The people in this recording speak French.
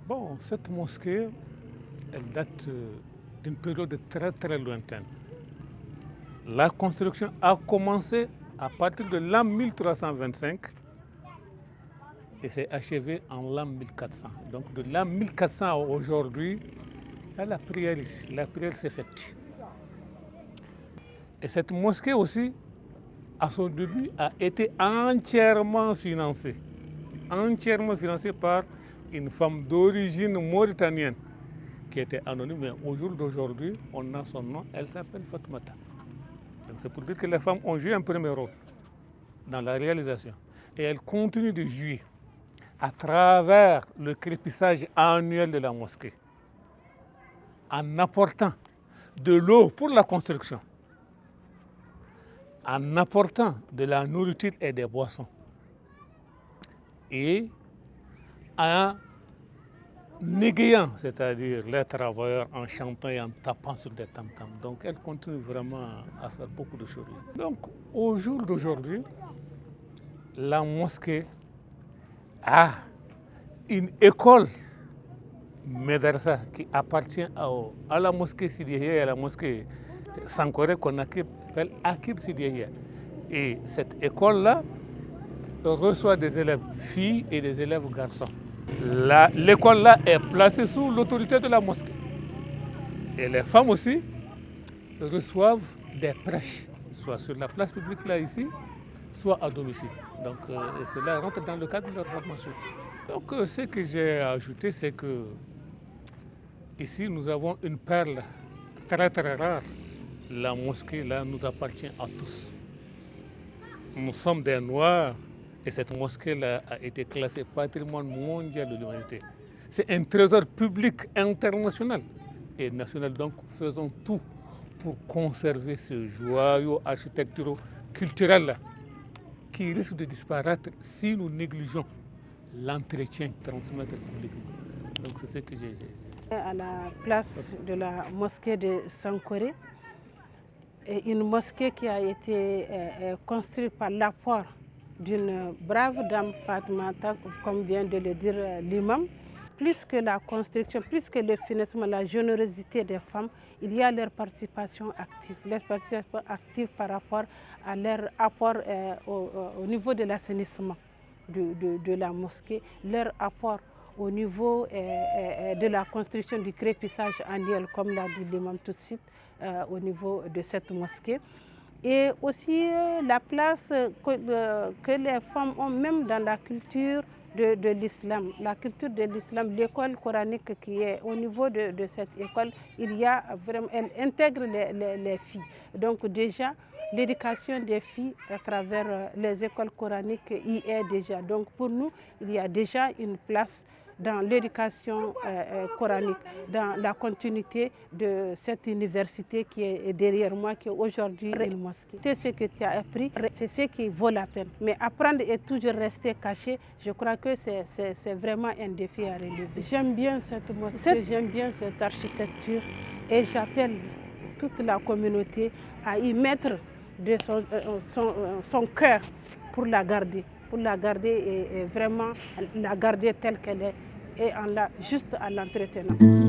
Bon, cette mosquée, elle date d'une période très très lointaine. La construction a commencé à partir de l'an 1325 et s'est achevée en l'an 1400. Donc de l'an 1400 à aujourd'hui, la prière ici, la prière s'effectue. Et cette mosquée aussi, à son début, a été entièrement financée par une femme d'origine mauritanienne qui était anonyme, mais au jour d'aujourd'hui, on a son nom, elle s'appelle Fatoumata. Donc c'est pour dire que les femmes ont joué un premier rôle dans la réalisation. Et elles continuent de jouer à travers le crépissage annuel de la mosquée, en apportant de l'eau pour la construction, en apportant de la nourriture et des boissons, et en négayant, c'est-à-dire les travailleurs, en chantant et en tapant sur des tam-tams. Donc elle continue vraiment à faire beaucoup de choses. Donc au jour d'aujourd'hui, la mosquée a une école médersa qui appartient à la mosquée Sidiya et à la mosquée Sankoré qu'on appelle Akib Sidiya. Et cette école-là reçoit des élèves filles et des élèves garçons. L'école là est placée sous l'autorité de la mosquée. Et les femmes aussi reçoivent des prêches, soit sur la place publique là ici, soit à domicile. Donc cela rentre dans le cadre de leur formation. Donc ce que j'ai ajouté, c'est que ici nous avons une perle très très rare. La mosquée là nous appartient à tous. Nous sommes des Noirs. Et cette mosquée-là a été classée patrimoine mondial de l'humanité. C'est un trésor public international et national. Donc faisons tout pour conserver ce joyau architectural culturel qui risque de disparaître si nous négligeons l'entretien transmettre publiquement. Donc c'est ce que j'ai dit. À la place de la mosquée de Sankoré, une mosquée qui a été construite par l'apport d'une brave dame Fatoumata, comme vient de le dire l'imam. Plus que la construction, plus que le financement, la générosité des femmes, il y a leur participation active. Leur participation active par rapport à leur apport au niveau de l'assainissement de la mosquée, leur apport au niveau de la construction du crépissage annuel, comme l'a dit l'imam tout de suite, au niveau de cette mosquée. Et aussi la place que les femmes ont même dans la culture de l'islam. La culture de l'islam, l'école coranique qui est au niveau de cette école, il y a vraiment, elle intègre les filles. Donc déjà, l'éducation des filles à travers les écoles coraniques y est déjà. Donc pour nous, il y a déjà une place dans l'éducation coranique, dans la continuité de cette université qui est derrière moi, qui est aujourd'hui une mosquée. C'est ce que tu as appris, c'est ce qui vaut la peine. Mais apprendre et toujours rester caché, je crois que c'est vraiment un défi à relever. J'aime bien cette mosquée, j'aime bien cette architecture et j'appelle toute la communauté à y mettre de son cœur pour la garder. Pour la garder et vraiment la garder telle qu'elle est et juste en l'entretenant.